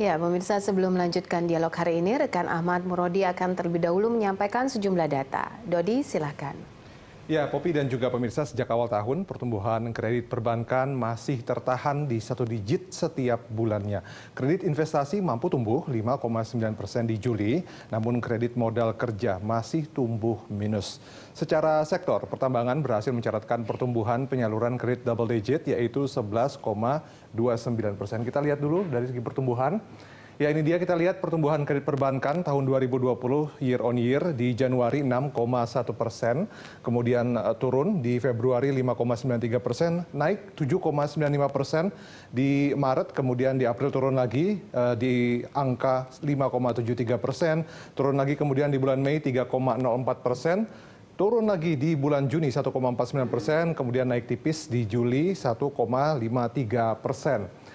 Ya, pemirsa, sebelum melanjutkan dialog hari ini, rekan Ahmad Murodi akan terlebih dahulu menyampaikan sejumlah data. Dodi, silakan. Ya, Popi dan juga pemirsa, sejak awal tahun pertumbuhan kredit perbankan masih tertahan di 1 digit setiap bulannya. Kredit investasi mampu tumbuh 5,9% di Juli, namun kredit modal kerja masih tumbuh minus. Secara sektor, pertambangan berhasil mencatatkan pertumbuhan penyaluran kredit double digit yaitu 11,29%. Kita lihat dulu dari segi pertumbuhan. Ya, ini dia kita lihat pertumbuhan kredit perbankan tahun 2020 year on year di Januari 6,1%, kemudian turun di Februari 5,93%, naik 7,95% di Maret, kemudian di April turun lagi di angka 5,73%, turun lagi kemudian di bulan Mei 3,04%, turun lagi di bulan Juni 1,49%, kemudian naik tipis di Juli 1,53%.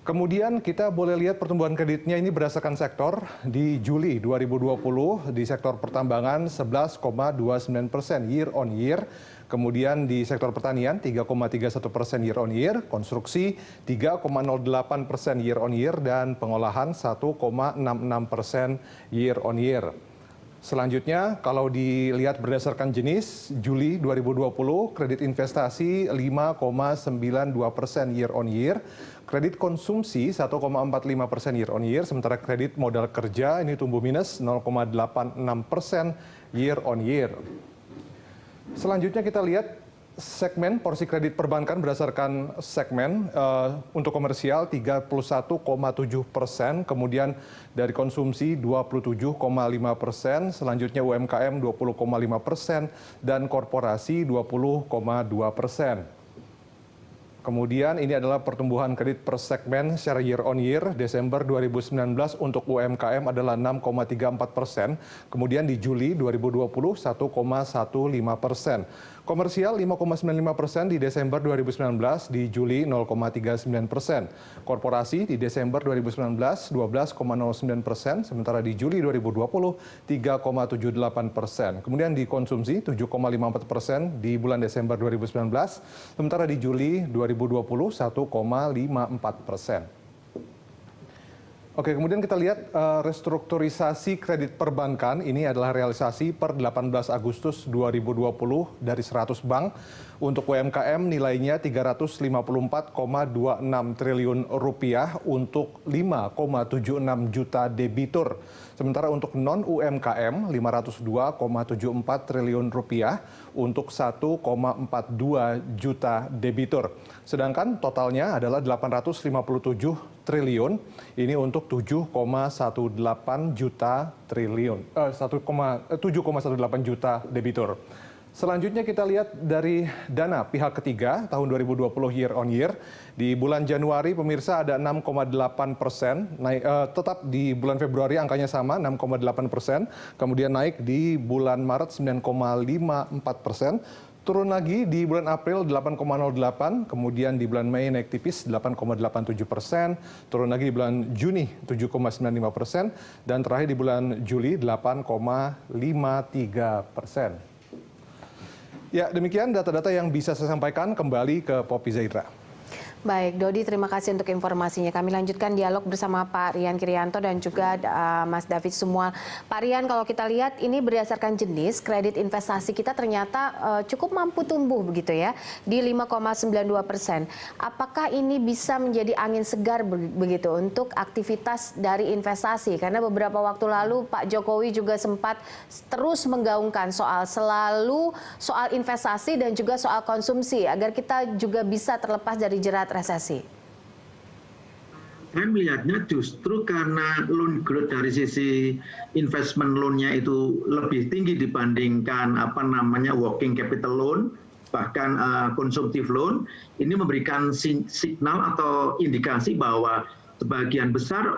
Kemudian kita boleh lihat pertumbuhan kreditnya ini berdasarkan sektor. Di Juli 2020 di sektor pertambangan 11,29% year on year. Kemudian di sektor pertanian 3,31% year on year, konstruksi 3,08% year on year, dan pengolahan 1,66% year on year. Selanjutnya, kalau dilihat berdasarkan jenis, Juli 2020 kredit investasi 5,92% year on year, kredit konsumsi 1,45% year on year, sementara kredit modal kerja ini tumbuh minus 0,86% year on year. Selanjutnya kita lihat segmen porsi kredit perbankan berdasarkan segmen. Untuk komersial 31,7%, kemudian dari konsumsi 27,5%, selanjutnya UMKM 20,5%, dan korporasi 20,2%. Kemudian ini adalah pertumbuhan kredit per segmen secara year on year. Desember 2019 untuk UMKM adalah 6,34%, kemudian di Juli 2020 1,15%. Komersial 5,95% di Desember 2019, di Juli 0,39%. Korporasi di Desember 2019 12,09%, sementara di Juli 2020 3,78%. Kemudian di konsumsi 7,54% di bulan Desember 2019, sementara di Juli 2020 1,54%. Oke, kemudian kita lihat restrukturisasi kredit perbankan. Ini adalah realisasi per 18 Agustus 2020 dari 100 bank. Untuk UMKM nilainya 354,26 triliun rupiah untuk 5,76 juta debitur. Sementara untuk non-UMKM 502,74 triliun rupiah untuk 1,42 juta debitur. Sedangkan totalnya adalah 857 triliun, ini untuk 7,18 juta triliun, 7,18 juta debitur. Selanjutnya kita lihat dari dana pihak ketiga tahun 2020 year on year. Di bulan Januari pemirsa ada 6,8%, tetap di bulan Februari angkanya sama 6,8%, kemudian naik di bulan Maret 9,54%, turun lagi di bulan April 8,08, kemudian di bulan Mei naik tipis 8,87%, turun lagi di bulan Juni 7,95%, dan terakhir di bulan Juli 8,53%. Ya, demikian data-data yang bisa saya sampaikan. Kembali ke Poppy Zaidra. Baik, Dodi, terima kasih untuk informasinya. Kami lanjutkan dialog bersama Pak Rian Kirianto dan juga Mas David semua. Pak Rian, kalau kita lihat ini berdasarkan jenis kredit investasi kita ternyata cukup mampu tumbuh begitu ya, di 5,92%. Apakah ini bisa menjadi angin segar begitu untuk aktivitas dari investasi? Karena beberapa waktu lalu Pak Jokowi juga sempat terus menggaungkan soal investasi dan juga soal konsumsi agar kita juga bisa terlepas dari jerat resesi. Saya melihatnya justru karena loan growth dari sisi investment loan-nya itu lebih tinggi dibandingkan working capital loan, bahkan konsumtif loan, ini memberikan signal atau indikasi bahwa sebagian besar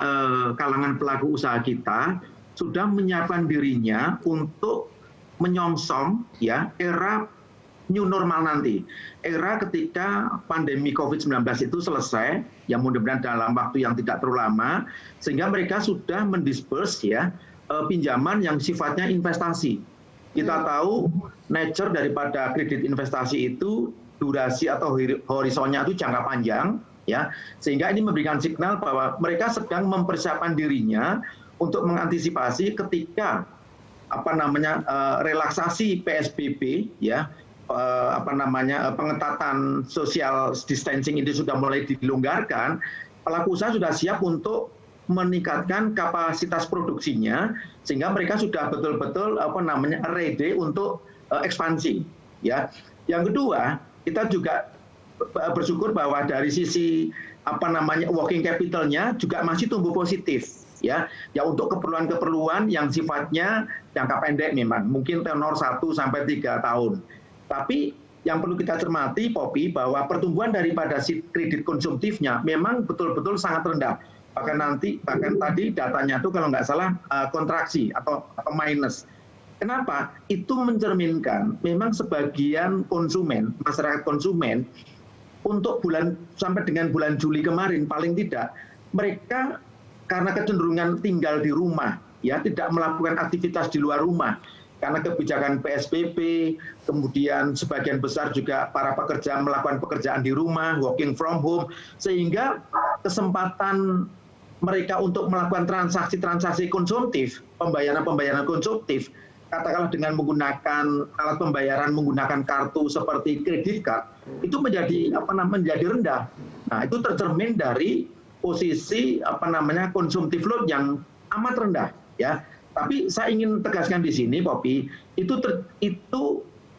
kalangan pelaku usaha kita sudah menyiapkan dirinya untuk menyongsong ya era new normal nanti, era ketika pandemi COVID-19 itu selesai, yang mudah-mudahan dalam waktu yang tidak terlalu lama, sehingga mereka sudah mendisperse ya pinjaman yang sifatnya investasi. Kita tahu nature daripada kredit investasi itu durasi atau horizonnya itu jangka panjang, ya. Sehingga ini memberikan signal bahwa mereka sedang mempersiapkan dirinya untuk mengantisipasi ketika relaksasi PSBB, ya, pengetatan social distancing ini sudah mulai dilonggarkan, pelaku usaha sudah siap untuk meningkatkan kapasitas produksinya sehingga mereka sudah betul-betul ready untuk ekspansi, ya. Yang kedua, kita juga bersyukur bahwa dari sisi working capital-nya juga masih tumbuh positif, ya untuk keperluan-keperluan yang sifatnya jangka pendek memang mungkin tenor 1 sampai 3 tahun. Tapi yang perlu kita cermati, Poppy, bahwa pertumbuhan daripada si kredit konsumtifnya memang betul-betul sangat rendah. Bahkan tadi datanya itu kalau nggak salah kontraksi atau minus. Kenapa? Itu mencerminkan memang sebagian konsumen, masyarakat konsumen, untuk sampai dengan bulan Juli kemarin paling tidak, mereka karena kecenderungan tinggal di rumah, ya tidak melakukan aktivitas di luar rumah, karena kebijakan PSBB, kemudian sebagian besar juga para pekerja melakukan pekerjaan di rumah, working from home, sehingga kesempatan mereka untuk melakukan transaksi-transaksi konsumtif, pembayaran konsumtif, katakanlah dengan menggunakan alat pembayaran menggunakan kartu seperti kredit card, itu menjadi rendah. Nah, itu tercermin dari posisi konsumtif loan yang amat rendah, ya. Tapi saya ingin tegaskan di sini, Poppy, itu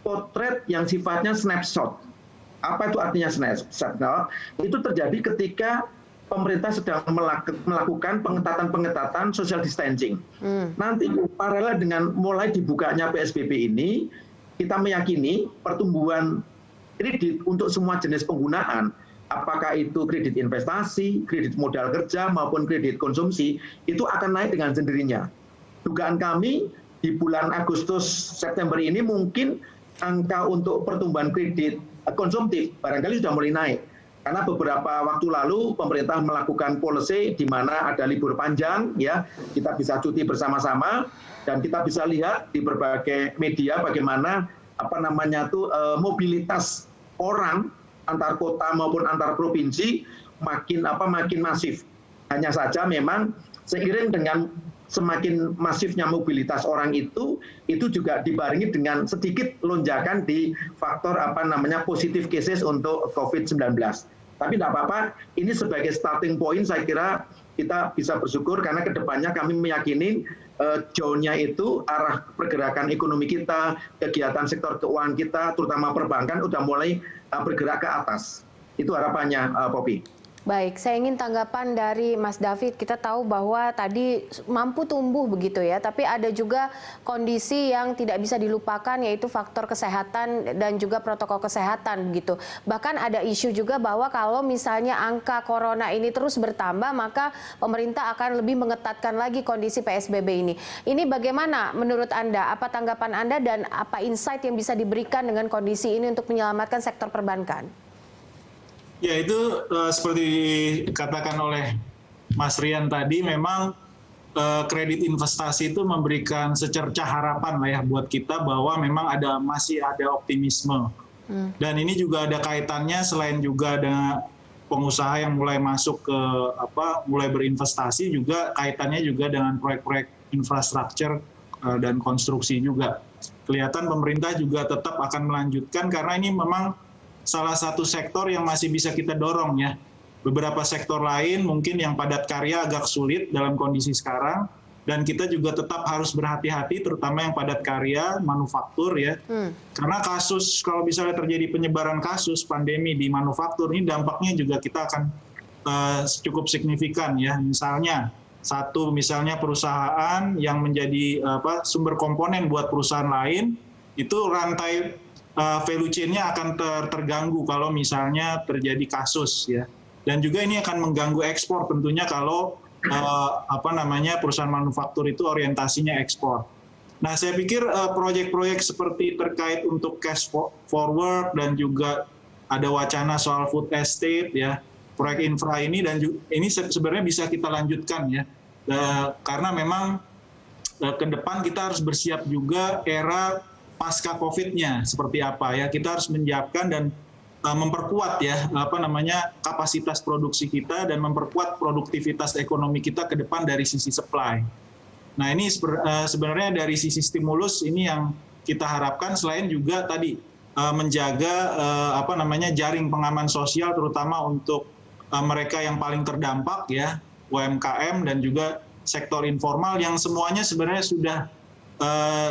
potret yang sifatnya snapshot. Apa itu artinya snapshot? Itu terjadi ketika pemerintah sedang melakukan pengetatan social distancing. Nanti paralel dengan mulai dibukanya PSBB ini, kita meyakini pertumbuhan kredit untuk semua jenis penggunaan, apakah itu kredit investasi, kredit modal kerja, maupun kredit konsumsi, itu akan naik dengan sendirinya. Dugaan kami di bulan Agustus September ini mungkin angka untuk pertumbuhan kredit konsumtif barangkali sudah mulai naik. Karena beberapa waktu lalu pemerintah melakukan policy di mana ada libur panjang, ya kita bisa cuti bersama-sama, dan kita bisa lihat di berbagai media bagaimana mobilitas orang antar kota maupun antar provinsi makin masif. Hanya saja memang seiring dengan semakin masifnya mobilitas orang itu juga dibarengi dengan sedikit lonjakan di faktor positive cases untuk COVID-19. Tapi tidak apa-apa, ini sebagai starting point saya kira kita bisa bersyukur karena kedepannya kami meyakini jauhnya itu arah pergerakan ekonomi kita, kegiatan sektor keuangan kita, terutama perbankan sudah mulai bergerak ke atas. Itu harapannya, Poppy. Baik, saya ingin tanggapan dari Mas David. Kita tahu bahwa tadi mampu tumbuh begitu ya, tapi ada juga kondisi yang tidak bisa dilupakan yaitu faktor kesehatan dan juga protokol kesehatan begitu. Bahkan ada isu juga bahwa kalau misalnya angka corona ini terus bertambah, maka pemerintah akan lebih mengetatkan lagi kondisi PSBB ini. Ini bagaimana menurut Anda? Apa tanggapan Anda dan apa insight yang bisa diberikan dengan kondisi ini untuk menyelamatkan sektor perbankan? Ya, itu seperti dikatakan oleh Mas Rian tadi, memang kredit investasi itu memberikan secercah harapan lah ya buat kita bahwa memang masih ada optimisme. Dan ini juga ada kaitannya selain juga ada pengusaha yang mulai masuk ke mulai berinvestasi, juga kaitannya juga dengan proyek-proyek infrastruktur dan konstruksi juga. Kelihatan pemerintah juga tetap akan melanjutkan karena ini memang salah satu sektor yang masih bisa kita dorong ya. Beberapa sektor lain mungkin yang padat karya agak sulit dalam kondisi sekarang, dan kita juga tetap harus berhati-hati terutama yang padat karya, manufaktur ya. Karena kasus, kalau misalnya terjadi penyebaran kasus pandemi di manufaktur ini dampaknya juga kita akan cukup signifikan ya. Misalnya misalnya perusahaan yang menjadi sumber komponen buat perusahaan lain, itu rantai value chain-nya akan terganggu kalau misalnya terjadi kasus ya. Dan juga ini akan mengganggu ekspor tentunya kalau perusahaan manufaktur itu orientasinya ekspor. Nah, saya pikir proyek-proyek seperti terkait untuk cash forward dan juga ada wacana soal food estate ya, proyek infra ini dan ini sebenarnya bisa kita lanjutkan ya. Karena memang ke depan kita harus bersiap juga era pasca COVID-nya seperti apa ya. Kita harus menyiapkan dan memperkuat ya kapasitas produksi kita dan memperkuat produktivitas ekonomi kita ke depan dari sisi supply. Nah ini sebenarnya dari sisi stimulus ini yang kita harapkan, selain juga tadi menjaga jaring pengaman sosial terutama untuk mereka yang paling terdampak ya, UMKM dan juga sektor informal yang semuanya sebenarnya sudah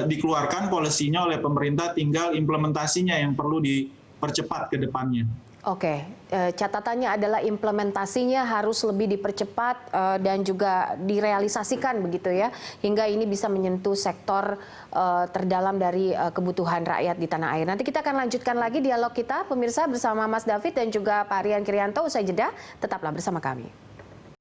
dikeluarkan polisinya oleh pemerintah, tinggal implementasinya yang perlu dipercepat ke depannya. Oke, catatannya adalah implementasinya harus lebih dipercepat dan juga direalisasikan begitu ya, hingga ini bisa menyentuh sektor terdalam dari kebutuhan rakyat di tanah air. Nanti kita akan lanjutkan lagi dialog kita, pemirsa, bersama Mas David dan juga Pak Rian Kirianto. Usai jeda, tetaplah bersama kami.